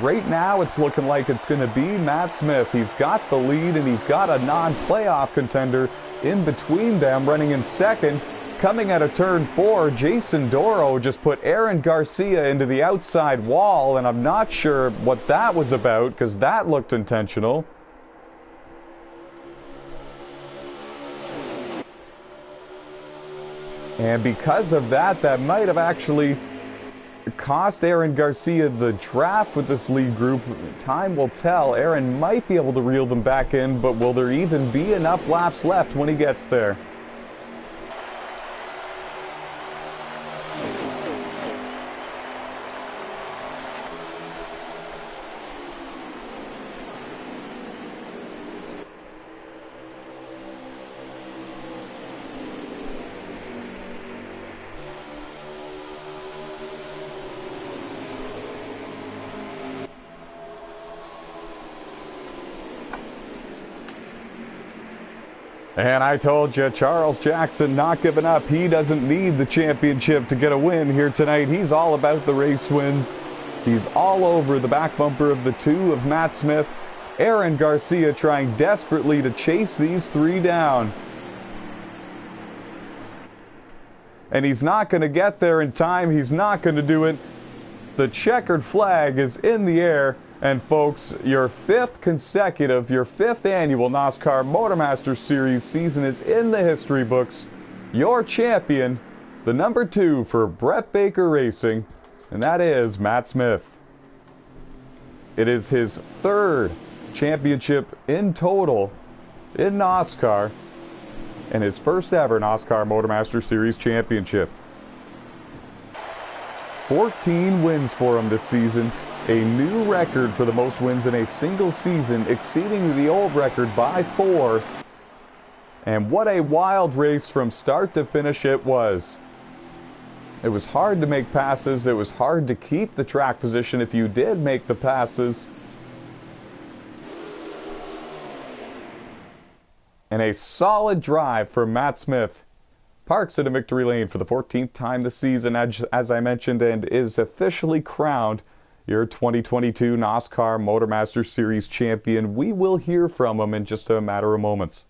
Right now it's looking like it's going to be Matt Smith. He's got the lead, and he's got a non-playoff contender in between them running in 2nd. Coming out of turn 4, Jason Dorau just put Aaron Garcia into the outside wall, and I'm not sure what that was about, because that looked intentional. And because of that, that might have actually cost Aaron Garcia the draft with this lead group. Time will tell. Aaron might be able to reel them back in, but will there even be enough laps left when he gets there? And I told you, Charles Jackson not giving up. He doesn't need the championship to get a win here tonight. He's all about the race wins. He's all over the back bumper of the 2 of Matt Smith. Aaron Garcia trying desperately to chase these 3 down. And he's not going to get there in time. He's not going to do it. The checkered flag is in the air. And folks, your 5th consecutive, your 5th annual NASCAR MotorMaster Series season is in the history books. Your champion, the number 2 for Brett Baker Racing, and that is Matt Smith. It is his 3rd championship in total in NASCAR, and his first ever NASCAR MotorMaster Series championship. 14 wins for him this season. A new record for the most wins in a single season, exceeding the old record by 4. And what a wild race from start to finish it was. It was hard to make passes. It was hard to keep the track position if you did make the passes. And a solid drive for Matt Smith. Parks into victory lane for the 14th time this season, as I mentioned, and is officially crowned your 2022 NASCAR MotorMaster Series champion. We will hear from him in just a matter of moments.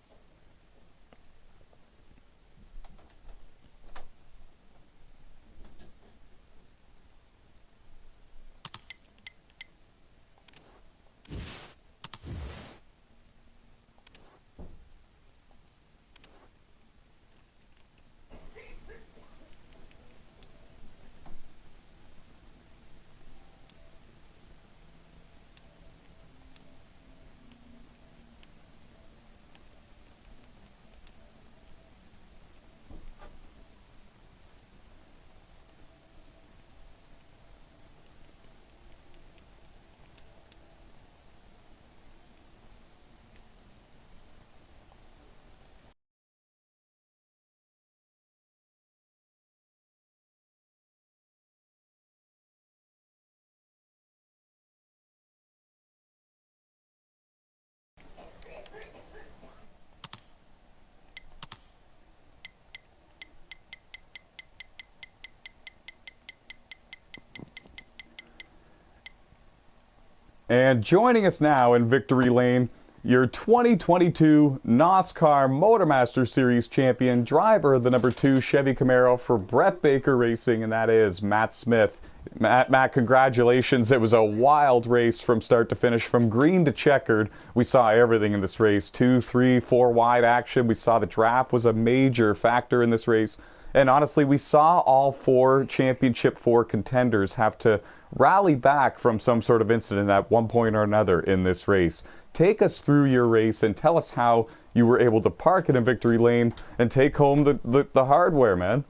And joining us now in victory lane, your 2022 NASCAR MotorMaster Series champion, driver of the number 2 Chevy Camaro for Brett Baker Racing, and that is Matt Smith. Matt, congratulations. It was a wild race from start to finish, from green to checkered. We saw everything in this race, 2, 3, 4 wide action. We saw the draft was a major factor in this race. And honestly, we saw all 4 Championship 4 contenders have to rally back from some sort of incident at one point or another in this race. Take us through your race and tell us how you were able to park it in victory lane and take home the hardware, man.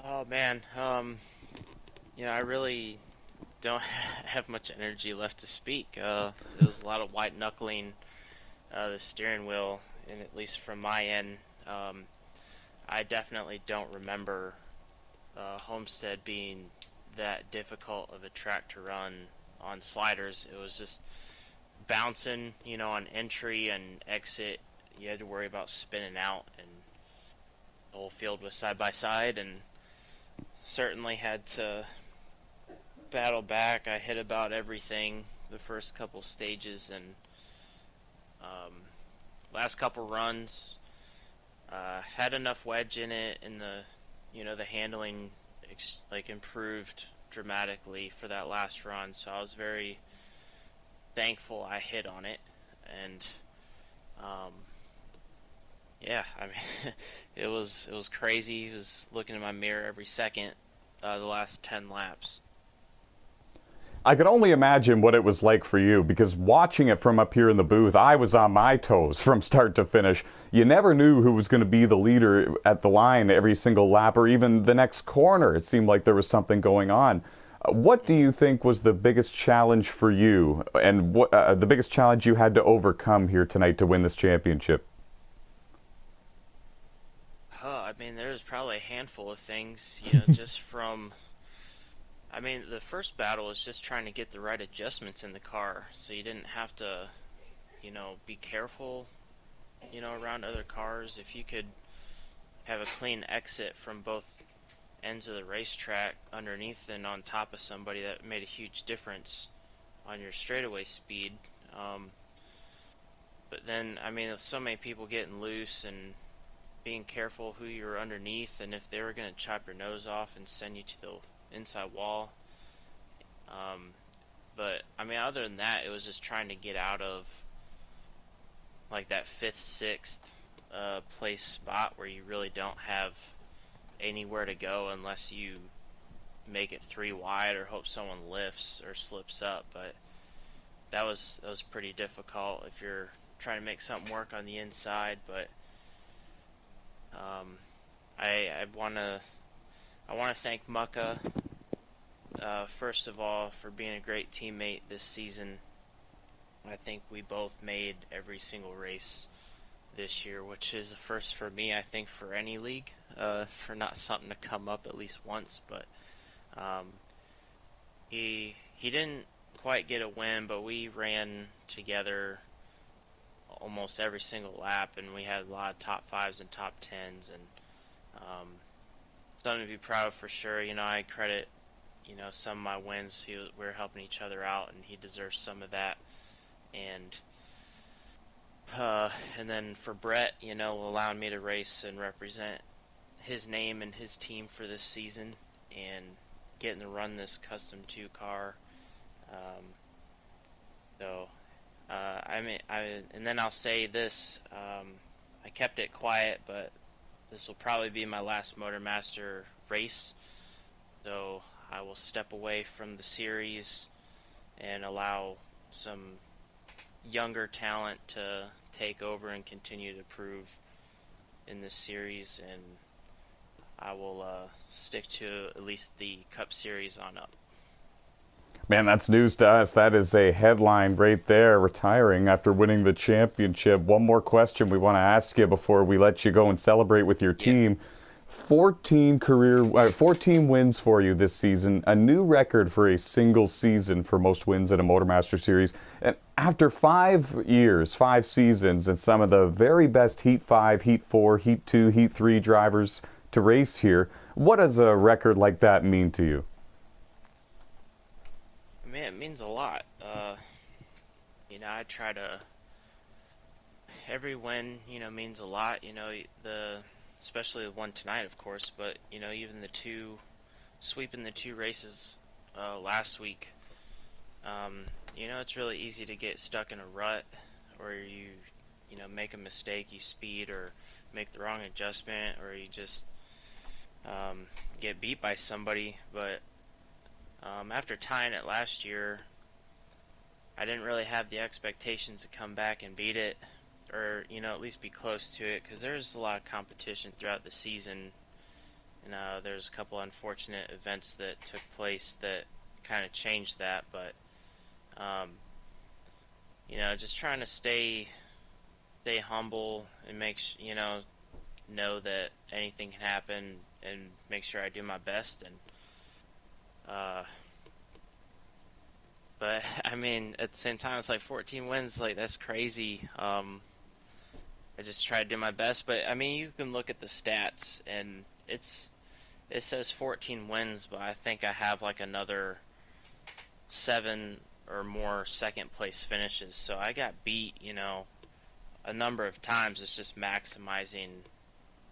Oh man, I really don't have much energy left to speak. There was a lot of white knuckling the steering wheel, and at least from my end, I definitely don't remember Homestead being that difficult of a track to run on sliders. It was just bouncing, on entry and exit. You had to worry about spinning out, and the whole field was side by side, and certainly had to battle back. I hit about everything the first couple stages, and last couple runs had enough wedge in it, and the handling improved dramatically for that last run, so I was very thankful I hit on it. And yeah, I mean, it was crazy. I was looking in my mirror every second the last 10 laps. I can only imagine what it was like for you, because watching it from up here in the booth, I was on my toes from start to finish. You never knew who was going to be the leader at the line every single lap, or even the next corner. It seemed like there was something going on. What do you think was the biggest challenge for you, and what the biggest challenge you had to overcome here tonight to win this championship? I mean, there's probably a handful of things, just from. I mean, the first battle was just trying to get the right adjustments in the car, so you didn't have to, be careful, around other cars. If you could have a clean exit from both ends of the racetrack, underneath and on top of somebody, that made a huge difference on your straightaway speed. But then, I mean, with so many people getting loose and being careful who you're underneath, and if they were going to chop your nose off and send you to the inside wall. But I mean, other than that, it was just trying to get out of that 5th, 6th place spot where you really don't have anywhere to go unless you make it 3 wide or hope someone lifts or slips up. But that was pretty difficult if you're trying to make something work on the inside. But I want to thank Mucka first of all for being a great teammate this season. I think we both made every single race this year, which is a first for me, I think, for any league, for not something to come up at least once. But he didn't quite get a win, but we ran together almost every single lap, and we had a lot of top fives and top tens, and something to be proud of for sure. I credit some of my wins. We're helping each other out, and he deserves some of that. And then for Brett, allowing me to race and represent his name and his team for this season, and getting to run this custom 2 car. And then I'll say this, I kept it quiet, but this will probably be my last MotorMaster race, so I will step away from the series and allow some younger talent to take over and continue to prove in this series, and I will stick to at least the Cup Series on up. Man, that's news to us. That is a headline right there, retiring after winning the championship. One more question we want to ask you before we let you go and celebrate with your team. 14 wins for you this season, a new record for a single season for most wins in a MotorMaster Series. And after 5 years, 5 seasons, and some of the very best Heat 5, Heat 4, Heat 2, Heat 3 drivers to race here, what does a record like that mean to you? Man, it means a lot. I try to, every win, means a lot. Especially the one tonight, of course, but even sweeping the 2 races last week. It's really easy to get stuck in a rut, or you make a mistake, you speed or make the wrong adjustment, or you just get beat by somebody. But after tying it last year, I didn't really have the expectations to come back and beat it, or at least be close to it, because there's a lot of competition throughout the season, and there's a couple unfortunate events that took place that kind of changed that. But just trying to stay humble and know that anything can happen, and make sure I do my best. And but I mean, at the same time, it's like 14 wins, like that's crazy. I just try to do my best, but I mean, you can look at the stats, and it says 14 wins, but I think I have like another 7 or more second place finishes. So I got beat, a number of times. It's just maximizing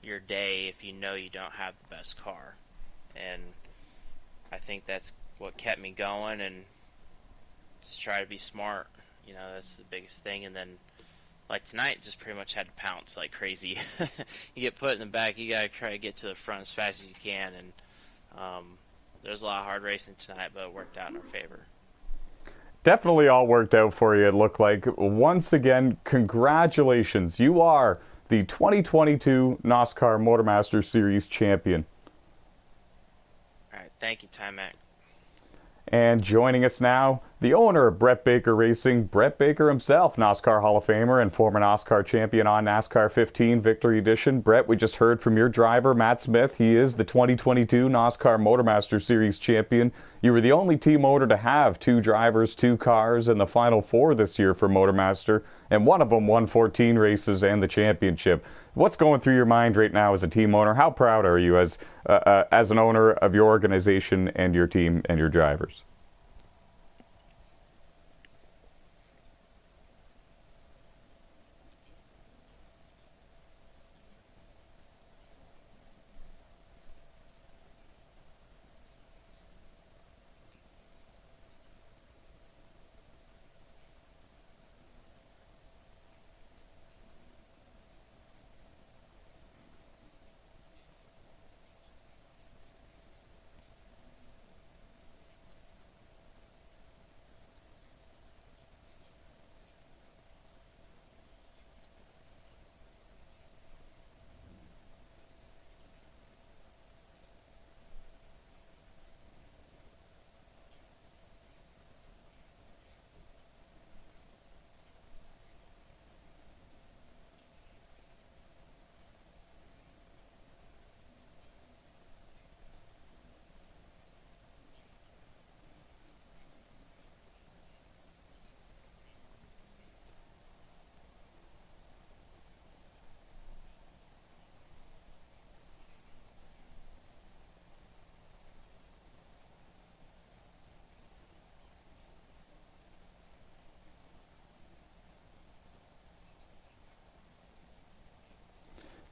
your day if you know you don't have the best car, and I think that's what kept me going, and just try to be smart. That's the biggest thing. And then, like tonight, just pretty much had to pounce like crazy. You get put in the back, you gotta try to get to the front as fast as you can, and there's a lot of hard racing tonight, but it worked out in our favor. Definitely all worked out for you, it looked like. Once again, congratulations. You are the 2022 NASCAR MotorMaster Series champion. All right, thank you, Timac. And joining us now, the owner of Brett Baker Racing, Brett Baker himself, NASCAR Hall of Famer and former NASCAR champion on NASCAR 15 Victory Edition. Brett, we just heard from your driver, Matt Smith. He is the 2022 NASCAR MotorMaster Series champion. You were the only team owner to have 2 drivers, 2 cars in the Final 4 this year for MotorMaster, and one of them won 14 races and the championship. What's going through your mind right now as a team owner? How proud are you as an owner of your organization and your team and your drivers?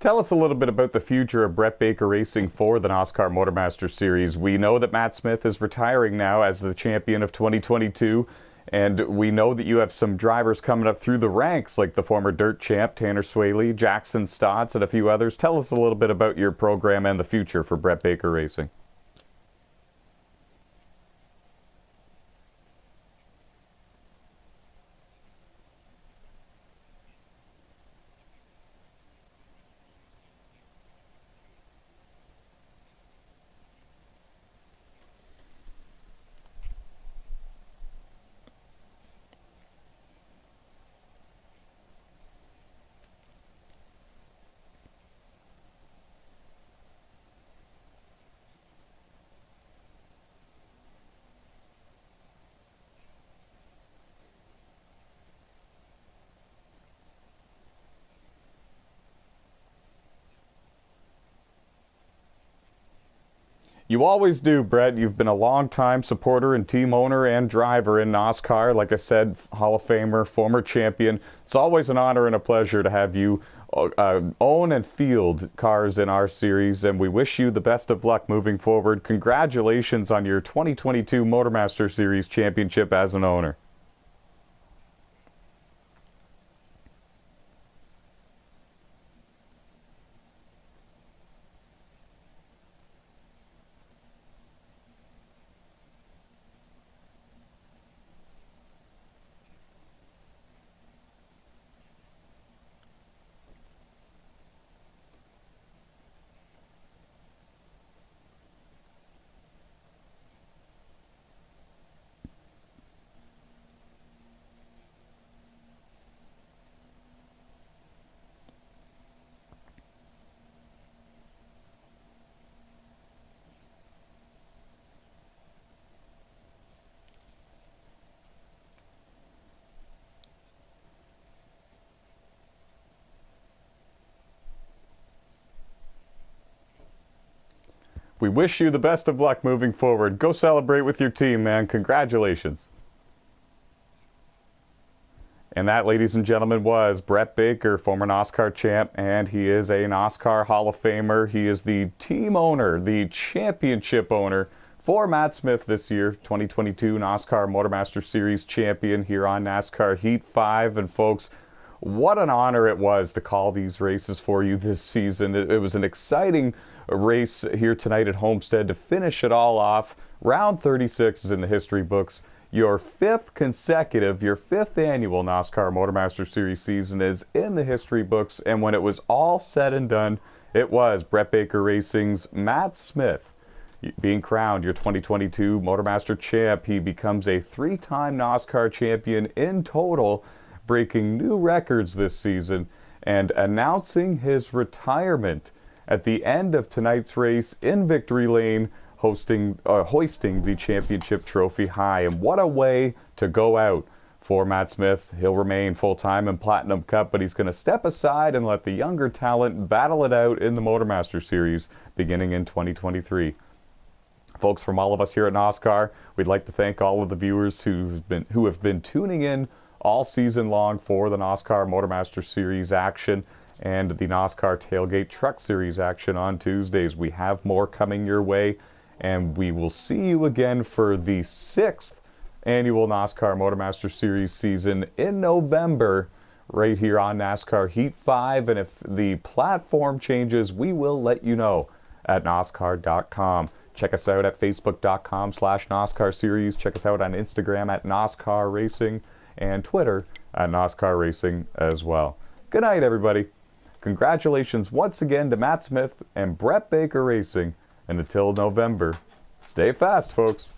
Tell us a little bit about the future of Brett Baker Racing for the NASCAR MotorMaster Series. We know that Matt Smith is retiring now as the champion of 2022, and we know that you have some drivers coming up through the ranks, like the former dirt champ Tanner Swaley, Jackson Stotts, and a few others. Tell us a little bit about your program and the future for Brett Baker Racing. You always do, Brett. You've been a long-time supporter and team owner and driver in NASCAR. Like I said, Hall of Famer, former champion. It's always an honor and a pleasure to have you own and field cars in our series, and we wish you the best of luck moving forward. Congratulations on your 2022 MotorMaster Series championship as an owner. We wish you the best of luck moving forward. Go celebrate with your team, man. Congratulations. And that, ladies and gentlemen, was Brett Baker, former NASCAR champ, and he is a NASCAR Hall of Famer. He is the team owner, the championship owner for Matt Smith this year, 2022 NASCAR MotorMaster Series champion here on NASCAR Heat 5. And folks, what an honor it was to call these races for you this season. It was an exciting race here tonight at Homestead to finish it all off. Round 36 is in the history books. Your fifth annual NASCAR MotorMaster Series season is in the history books, and when it was all said and done, it was Brett Baker Racing's Matt Smith being crowned your 2022 MotorMaster champ. He becomes a three-time NASCAR champion in total, breaking new records this season and announcing his retirement at the end of tonight's race in Victory Lane, hoisting the championship trophy high. And what a way to go out for Matt Smith. He'll remain full-time in Platinum Cup, but he's going to step aside and let the younger talent battle it out in the MotorMaster Series beginning in 2023. Folks, from all of us here at NASCAR, we'd like to thank all of the viewers who have been tuning in all season long for the NASCAR MotorMaster Series action and the NASCAR Tailgate Truck Series action on Tuesdays. We have more coming your way, and we will see you again for the 6th annual NASCAR MotorMaster Series season in November, right here on NASCAR Heat 5. And if the platform changes, we will let you know at NASCAR.com. Check us out at Facebook.com/NASCAR Series. Check us out on Instagram at NASCAR Racing and Twitter at NASCAR Racing as well. Good night, everybody. Congratulations once again to Matt Smith and Brett Baker Racing. And until November, stay fast, folks.